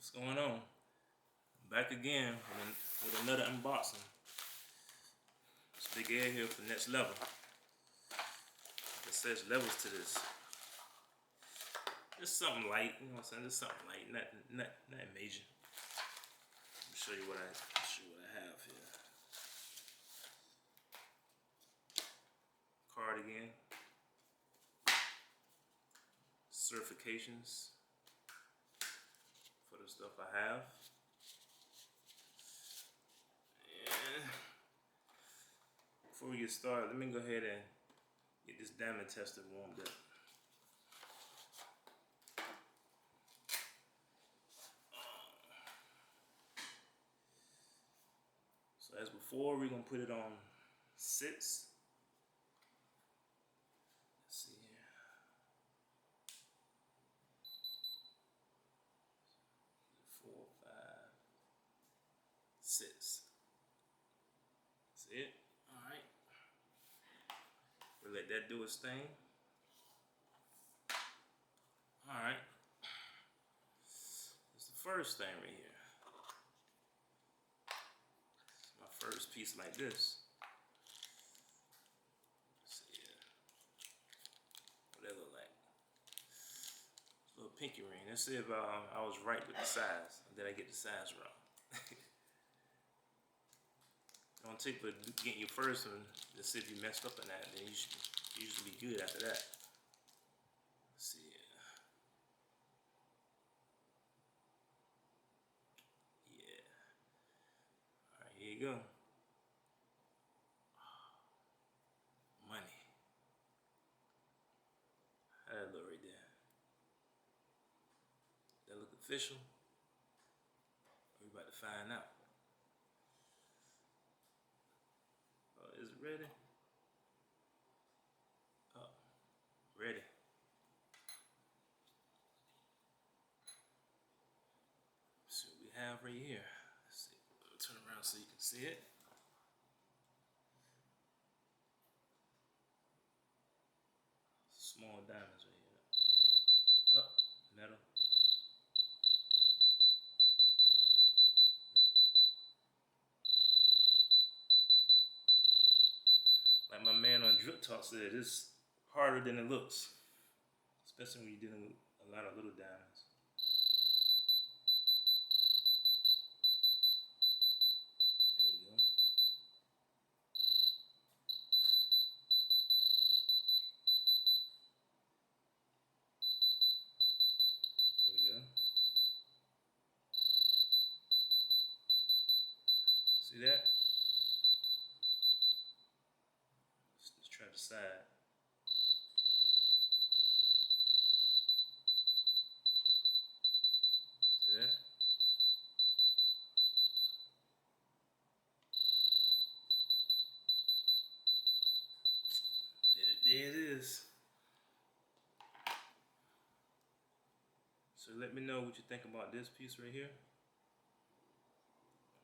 What's going on? Back again with another unboxing. It's Big Ed here for next level. It says levels to this. Just something light, you know what I'm saying? Just something light, not major. Let me show you what I have here. Cardigan. Certifications for the stuff I have. And before we get started, let me go ahead and get this diamond tester warmed up. So as before, we're gonna put it on 6. Let's see here. 4, 5, 6. That's it. All right. We'll let that do its thing. All right. That's the first thing right here. My first piece like this. Let's see what that look like. A little pinky ring. Let's see if I was right with the size. Or did I get the size wrong? Don't take for getting your first one. Let's see if you messed up on that. Then you should usually be good after that. Let's see. Yeah. All right, here you go. Money. How that look right there? That look official? We about to find out. Oh, is it ready? Oh, ready. Let's see what we have right here. Let's see. Turn around so you can see it. Small diamonds right here. Oh, metal. Like my man on Drip Talk said, it's harder than it looks. Especially when you're dealing with a lot of little diamonds. There you go. Here we go. See that? Let's try the side. See that? There it is. So let me know what you think about this piece right here.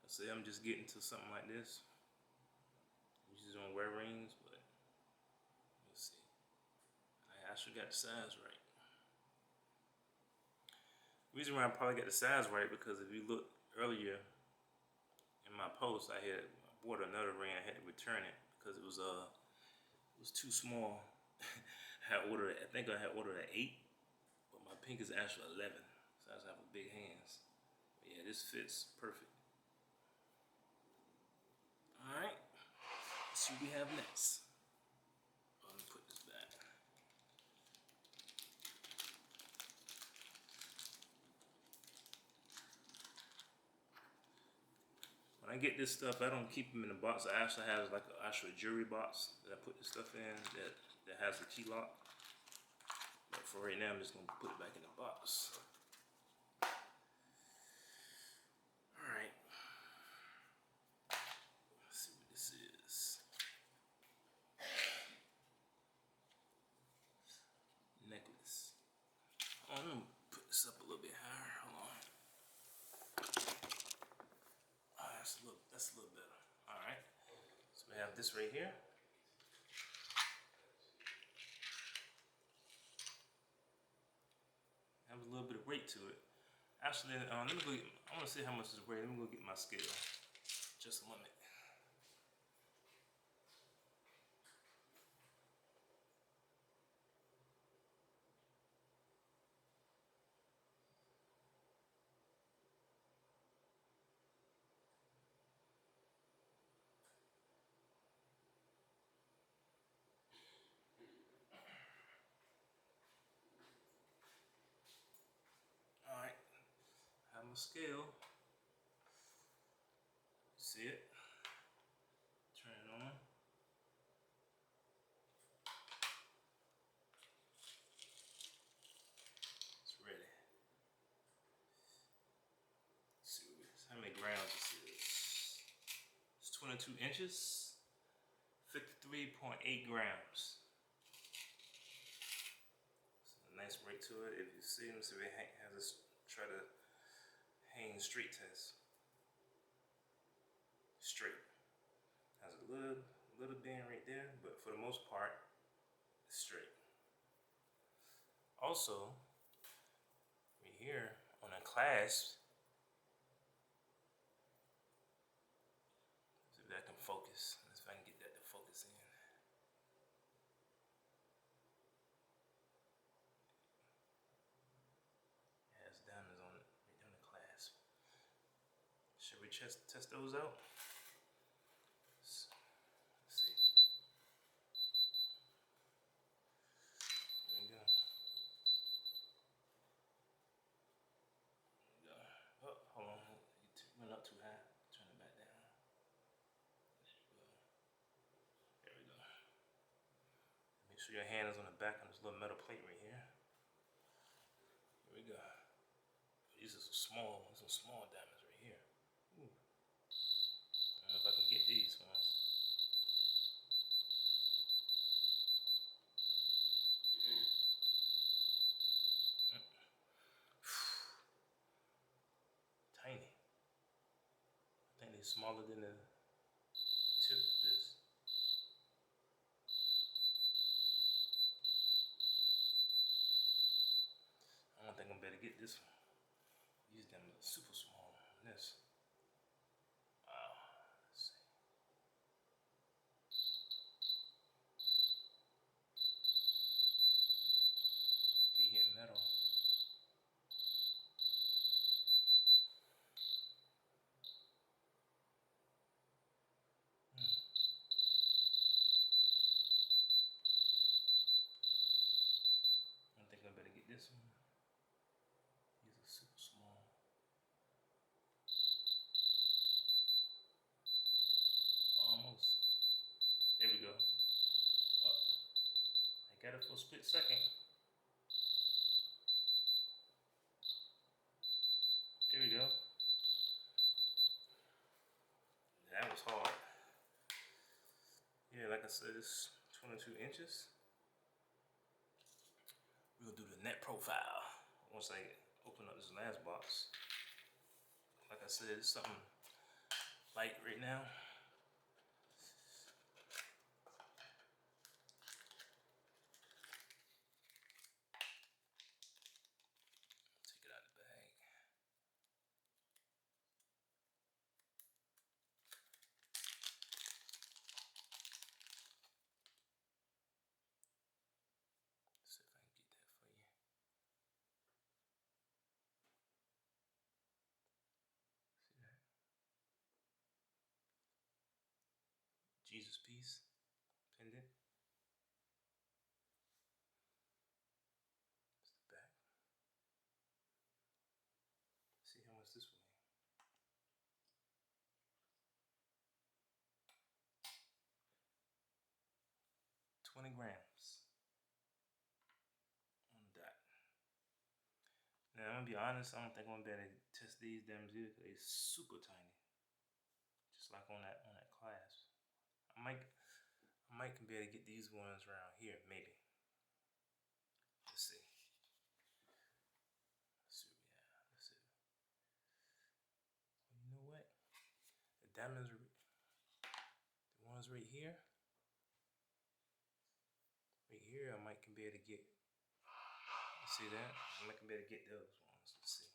Let's say I'm just getting to something like this. Usually don't wear rings, but let's see. I actually got the size right. The reason why I probably got the size right because if you look earlier in my post, I bought another ring. I had to return it because it was too small. I think I had ordered an 8, but my pink is actually 11, so I have big hands. But yeah, this fits perfect. All right, let's see what we have next. Let me put this back. When I get this stuff, I don't keep them in the box. I actually have like an actual jewelry box that I put this stuff in that has a key lock. But for right now, I'm just gonna put it back in the box. All right. Let's see what this is. Necklace. Oh, I'm gonna put this up a little bit higher. Hold on. Oh, that's a little better. All right. So we have this right here. Have a little bit of weight to it. Actually, let me go. I want to see how much this weighs. Let me go get my scale. Just a moment. All right, I have my scale. See it? Turn it on. It's ready. Let's see what it is. How many grams this is? It's 22 inches. 53.8 grams. So a nice weight to it. If you see, let me see if it has this. Try to hang straight test. Straight. Has a little bend right there, but for the most part, it's straight. Also, right here on a clasp, see if that can focus. Let's see if I can get that to focus in. It has diamonds on it, right on the clasp. Should we test those out? Let's see. There we go. There we go. Oh, hold on. You went up too high. Turn it back down. There you go. There we go. Make sure your hand is on the back of this little metal plate right here. Here we go. These are some small diamonds right here. Ooh. I don't know if I can get these ones. Tiny. I think they're smaller than the tip of this. I don't think I'm better get this one. These diamonds are super small on this. Wow. Let's see. Keep hitting metal. I think I better get this one. These are super small. Almost. There we go. Oh, I got it for a split second. There we go. That was hard. Yeah, like I said, it's 22 inches. We're gonna do the net profile once I open up this last box. Like I said, it's something light right now. Take it out of the bag. See if I can get that for you. See that? Jesus piece pendant. It's the back. See how much this weighs. 20 grams on that. Now I'm gonna be honest, I don't think I'm gonna be able to test these diamonds either because they're super tiny. Just like on that clasp. I might be able to get these ones around here, maybe. Let's see. Let's see what we have. Let's see. Well, you know what? The diamonds are the ones right here. Right here, I might can be able to get. You see that? I might can be able to get those ones. Let's see.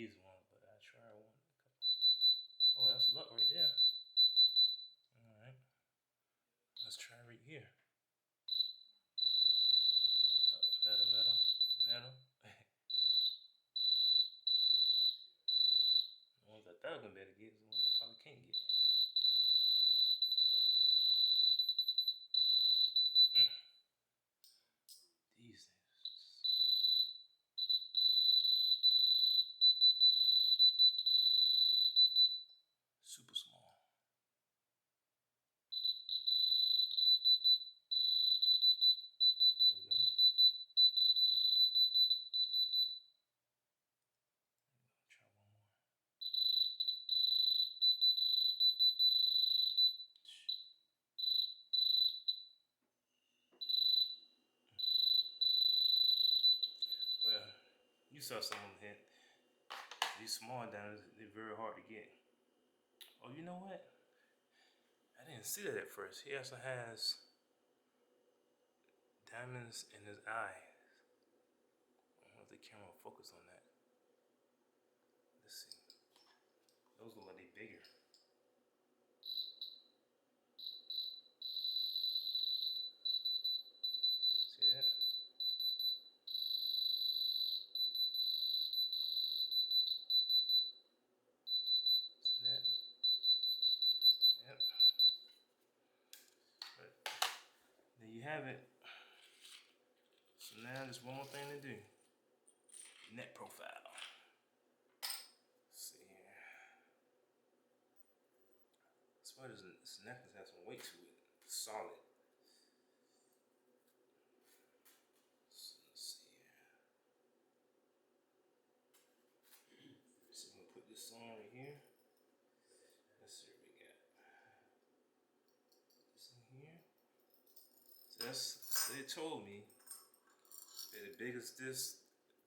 these ones, but I try one. Oh, that's luck right there. All right, let's try right here. Metal, metal, metal. The ones I thought I was gonna be able to get is the ones I probably can't get. These things. Super small. There we go. Try one more. Well, you saw some of them hit. These small diamonds, they're very hard to get. Oh, you know what? I didn't see that at first. He also has diamonds in his eye. I don't know if the camera will focus on that. Let's see. Those look like they're bigger. See that? See that? Yep. But there you have it. So now there's one more thing to do. Neck profile. Let's see here. That's why this necklace has some weight to it. It's solid. So let's see here. So I'm gonna put this on right here. Let's see what we got. This in here. So they told me that the biggest this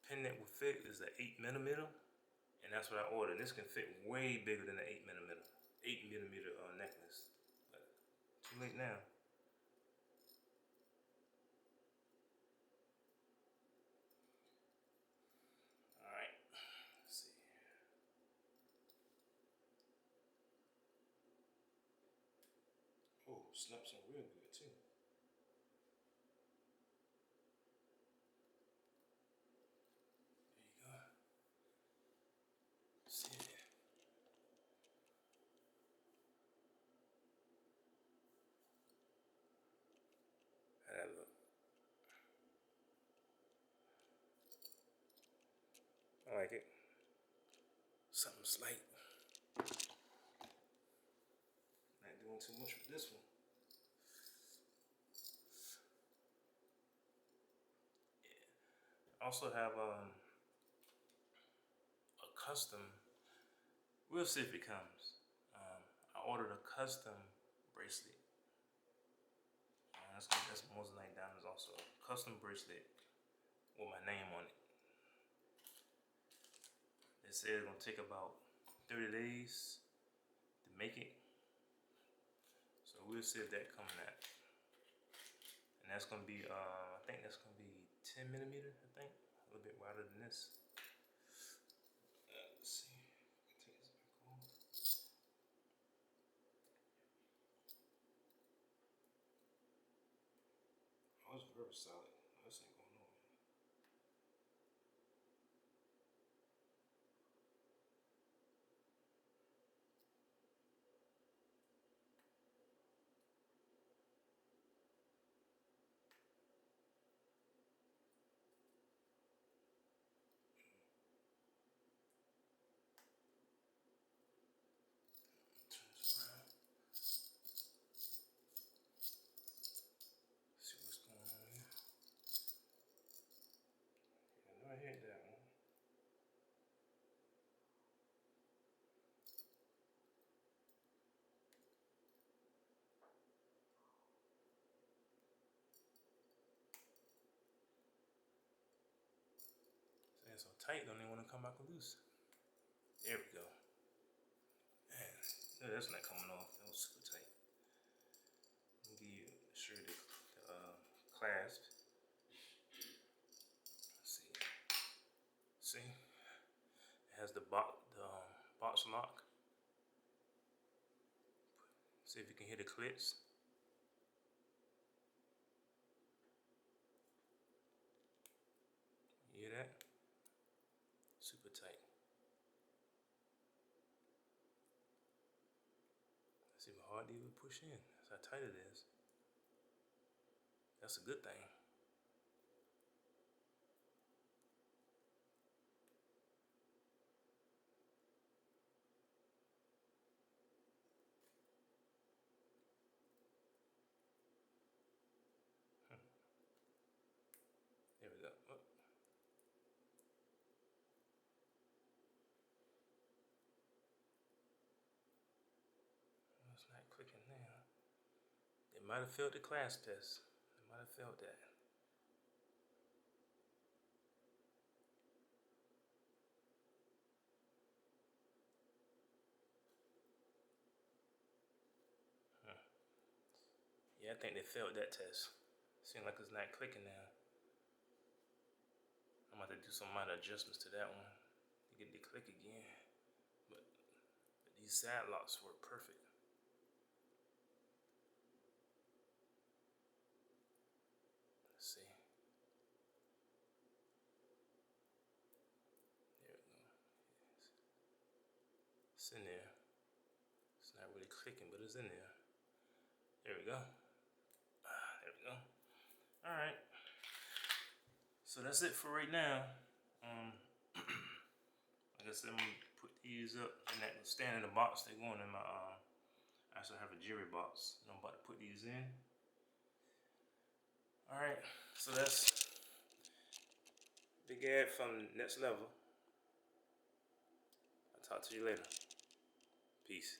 pendant would fit is the 8mm, and that's what I ordered. This can fit way bigger than the 8mm, 8mm necklace. But too late now. All right. Let's see. Oh, snaps on real good too. There you go. See it. How that look? I like it. Something slight. Not doing too much with this one. Yeah. I also have a custom. We'll see if it comes. I ordered a custom bracelet. That's Moissanite Diamonds also. Custom bracelet with my name on it. They said it's gonna take about 30 days to make it. So we'll see if that comes out. And that's gonna be, I think that's gonna be 10mm, I think. A little bit wider than this. Let's see. Take this back on. Oh, it's very solid. This ain't going nowhere. Turn this around. See what's going on here. Yeah, I know I hit that one. It's so tight, don't even want to come back loose. There we go. Man, no, that's not coming off. That was super tight. Let me show you the clasp. Let's see. See? It has the See if you can hear the clicks. You hear that? Super tight. It's even hard to even push in. That's how tight it is. That's a good thing. There we go. Oh. It's not clicking now. They might have failed the class test. They might have failed that. Yeah, I think they failed that test. Seems like it's not clicking now. I'm about to do some minor adjustments to that one to get it to click again. But these side locks work perfect. Let's see. There we go. It's in there. It's not really clicking, but it's in there. There we go. There we go. All right. So that's it for right now. Like I said, I'm gonna put these up and that will stand in the box. They're going in my I also have a jewelry box and I'm about to put these in. Alright, so that's Big Ad from Next Level. I'll talk to you later. Peace.